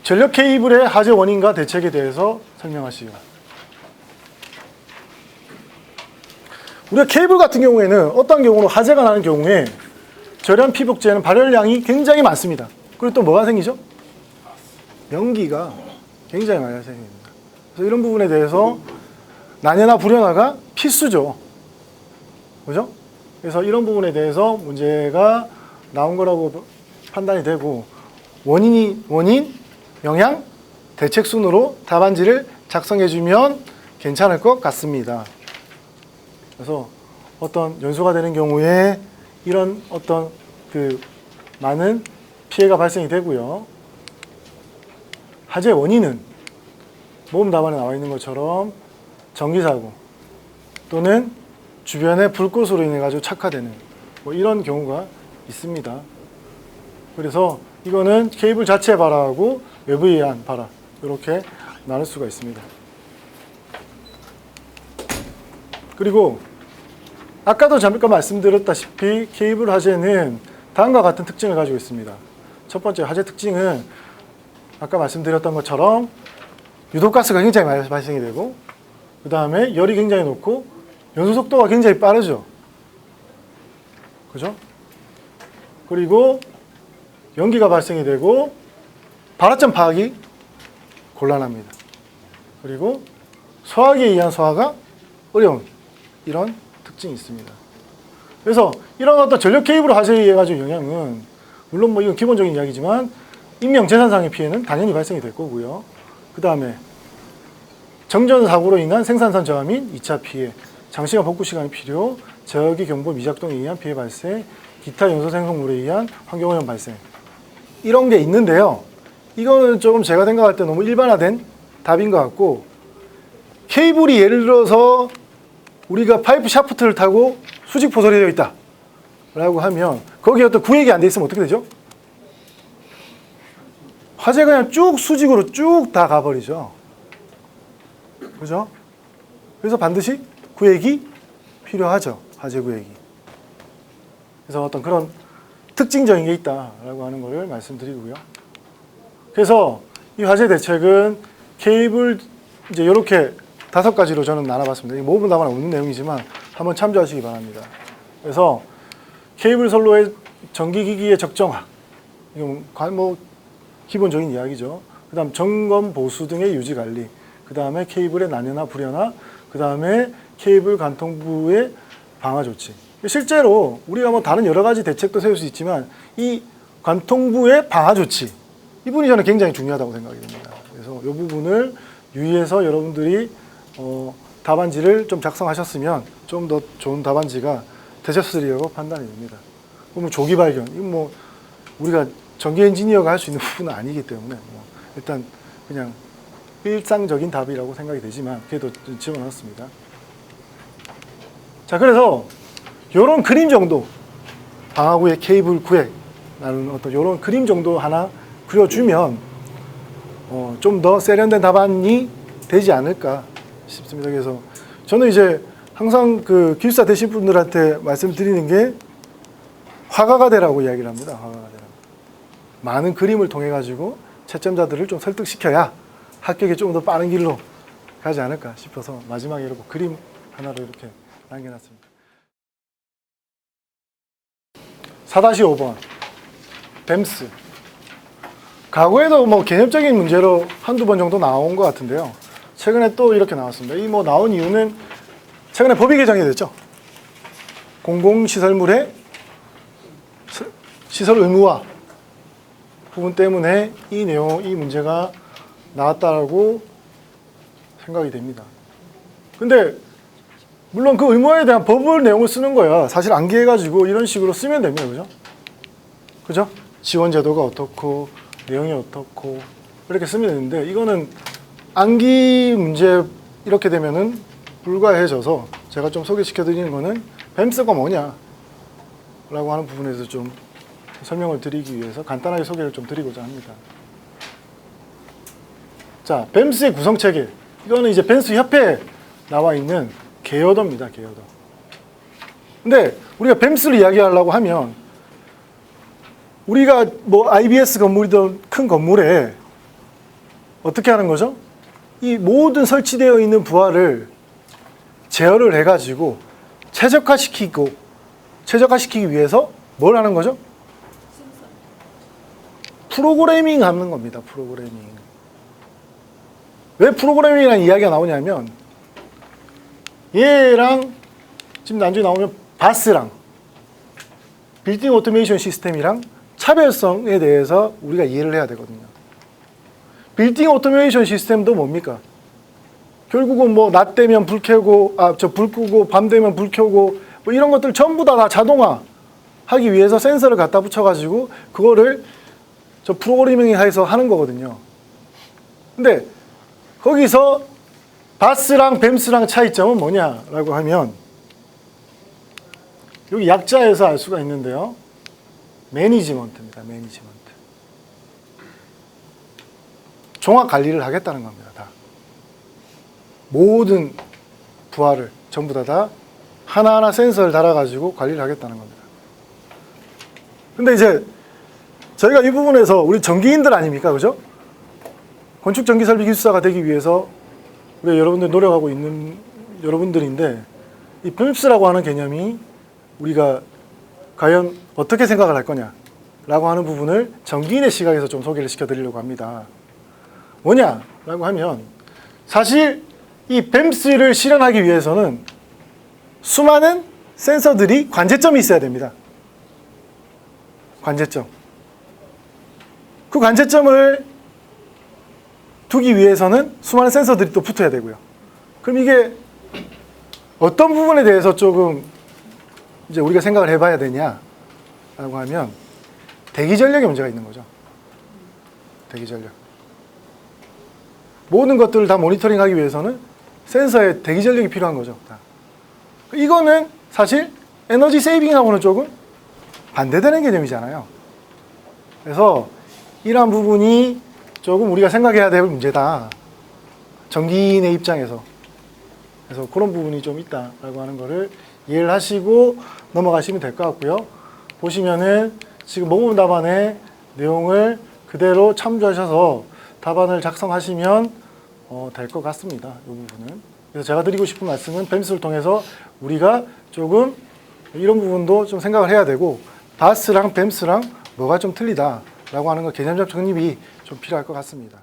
전력 케이블의 화재 원인과 대책에 대해서 설명하시오. 우리가 케이블 같은 경우에는 어떤 경우로 화재가 나는 경우에 절연 피복제는 발열량이 굉장히 많습니다. 그리고 또 뭐가 생기죠? 연기가 굉장히 많이 생깁니다. 그래서 이런 부분에 대해서 난해나 불연화가 필수죠. 그죠? 그래서 이런 부분에 대해서 문제가 나온 거라고 판단이 되고, 원인, 영향, 대책 순으로 답안지를 작성해주면 괜찮을 것 같습니다. 그래서 어떤 연소가 되는 경우에 이런 어떤 많은 피해가 발생이 되고요. 화재 원인은 모범 답안에 나와 있는 것처럼 전기사고 또는 주변의 불꽃으로 인해 가지고 착화되는 뭐 이런 경우가 있습니다. 그래서 이거는 케이블 자체 발화하고 외부에 의한 발화 이렇게 나눌 수가 있습니다. 그리고 아까도 잠깐 말씀드렸다시피 케이블 화재는 다음과 같은 특징을 가지고 있습니다. 첫 번째 화재 특징은 아까 말씀드렸던 것처럼 유독가스가 굉장히 많이 발생이 되고, 그 다음에 열이 굉장히 높고 연소 속도가 굉장히 빠르죠. 그죠? 그리고 연기가 발생이 되고 발화점 파악이 곤란합니다. 그리고 소화기에 의한 소화가 어려운 이런 특징이 있습니다. 그래서 이런 어떤 전력 케이블 화재에 의해 가지고 영향은 물론 뭐 이건 기본적인 이야기지만 인명재산상의 피해는 당연히 발생이 될 거고요. 그 다음에 정전사고로 인한 생산선 저하 및 2차 피해, 장시간 복구 시간이 필요, 저기 경보 미작동에 의한 피해 발생, 기타 연소 생성물에 의한 환경오염 발생, 이런 게 있는데요. 이거는 조금 제가 생각할 때 너무 일반화된 답인 것 같고, 케이블이 예를 들어서 우리가 파이프 샤프트를 타고 수직 포설이 되어 있다 라고 하면 거기에 어떤 구획이 안 돼 있으면 어떻게 되죠? 화재가 그냥 쭉 수직으로 쭉 다 가버리죠. 그죠? 그래서 반드시 구획이 필요하죠. 화재 구획이. 그래서 어떤 그런 특징적인 게 있다라고 하는 것을 말씀드리고요. 그래서 이 화재 대책은 케이블 이제 이렇게 5가지로 저는 나눠봤습니다. 모든 답안에 없는 내용이지만 한번 참조하시기 바랍니다. 그래서 케이블 선로의 전기기기의 적정화, 이건 뭐 기본적인 이야기죠. 그 다음 점검 보수 등의 유지 관리, 그 다음에 케이블의 난연화 불연화, 그 다음에 케이블 관통부의 방화 조치. 실제로 우리가 뭐 다른 여러 가지 대책도 세울 수 있지만 이 관통부의 방화 조치, 이 부분이 저는 굉장히 중요하다고 생각이 됩니다. 그래서 이 부분을 유의해서 여러분들이 답안지를 좀 작성하셨으면 좀 더 좋은 답안지가 되셨으리라고 판단이 됩니다. 그러면 조기 발견, 이건 뭐 우리가 전기 엔지니어가 할 수 있는 부분은 아니기 때문에 일단 그냥 일상적인 답이라고 생각이 되지만 그래도 집어넣었습니다. 자, 그래서 이런 그림 정도, 방화구의 케이블 구획 라는 어떤 이런 그림 정도 하나 그려주면 좀 더 세련된 답안이 되지 않을까 싶습니다. 그래서 저는 이제 항상 그 기술사 되신 분들한테 말씀드리는 게 화가가 되라고 이야기를 합니다. 화가가 되라고. 많은 그림을 통해 가지고 채점자들을 좀 설득시켜야 합격에 좀 더 빠른 길로 가지 않을까 싶어서 마지막에 이렇게 그림 하나를 이렇게 남겨놨습니다. 4-5번 뱀스. 과거에도 뭐 개념적인 문제로 한두 번 정도 나온 것 같은데요. 최근에 또 이렇게 나왔습니다. 이 뭐 나온 이유는 최근에 법이 개정이 됐죠. 공공시설물의 시설 의무화 부분 때문에 이 문제가 나왔다고 생각이 됩니다. 근데 물론 그 의무화에 대한 법을 내용을 쓰는 거야 사실 암기해가지고 이런 식으로 쓰면 됩니다. 그죠? 그죠? 지원 제도가 어떻고 내용이 어떻고 이렇게 쓰면 되는데 이거는 암기 문제 이렇게 되면은 불가해져서 제가 좀 소개시켜 드리는 거는 뱀스가 뭐냐 라고 하는 부분에서 좀 설명을 드리기 위해서 간단하게 소개를 좀 드리고자 합니다. 자, 뱀스의 구성체계. 이거는 이제 뱀스 협회에 나와 있는 개요도입니다. 개요도. 근데 우리가 뱀스를 이야기하려고 하면 우리가 뭐 IBS 건물이든 큰 건물에 어떻게 하는 거죠? 이 모든 설치되어 있는 부하를 제어를 해가지고 최적화시키기 위해서 뭘 하는 거죠? 프로그래밍 하는 겁니다. 프로그래밍. 왜 프로그래밍이라는 이야기가 나오냐면 얘랑 지금 나중에 나오면 바스랑 빌딩 오토메이션 시스템이랑 차별성에 대해서 우리가 이해를 해야 되거든요. 빌딩 오토메이션 시스템도 뭡니까? 결국은 뭐 낮 되면 불 켜고 불 끄고 밤 되면 불 켜고 뭐 이런 것들 전부 다 자동화 하기 위해서 센서를 갖다 붙여가지고 그거를 저 프로그래밍해서 하는 거거든요. 근데 거기서 바스랑 뱀스랑 차이점은 뭐냐라고 하면 여기 약자에서 알 수가 있는데요. 매니지먼트입니다. 매니지먼트. 종합 관리를 하겠다는 겁니다. 다. 모든 부하를 전부 다 하나하나 센서를 달아가지고 관리를 하겠다는 겁니다. 근데 이제 저희가 이 부분에서 우리 전기인들 아닙니까? 그죠? 건축 전기 설비 기술사가 되기 위해서 우리 여러분들 노력하고 있는 여러분들인데 이 빔스라고 하는 개념이 우리가 과연 어떻게 생각을 할 거냐라고 하는 부분을 전기인의 시각에서 좀 소개를 시켜드리려고 합니다. 뭐냐라고 하면 사실 이 빔스를 실현하기 위해서는 수많은 센서들이 관제점이 있어야 됩니다. 관제점. 그 관제점을 두기 위해서는 수많은 센서들이 또 붙어야 되고요. 그럼 이게 어떤 부분에 대해서 조금 이제 우리가 생각을 해봐야 되냐라고 하면 대기 전력에 문제가 있는 거죠. 대기 전력. 모든 것들을 다 모니터링하기 위해서는 센서에 대기 전력이 필요한 거죠. 이거는 사실 에너지 세이빙하고는 조금 반대되는 개념이잖아요. 그래서 이러한 부분이 조금 우리가 생각해야 될 문제다. 전기인의 입장에서. 그래서 그런 부분이 좀 있다라고 하는 거를 이해를 하시고 넘어가시면 될 것 같고요. 보시면은 지금 모범 답안의 내용을 그대로 참조하셔서 답안을 작성하시면 될 것 같습니다. 이 부분은. 그래서 제가 드리고 싶은 말씀은 뱀스를 통해서 우리가 조금 이런 부분도 좀 생각을 해야 되고 바스랑 뱀스랑 뭐가 좀 틀리다라고 하는 거 개념적 정립이 좀 필요할 것 같습니다.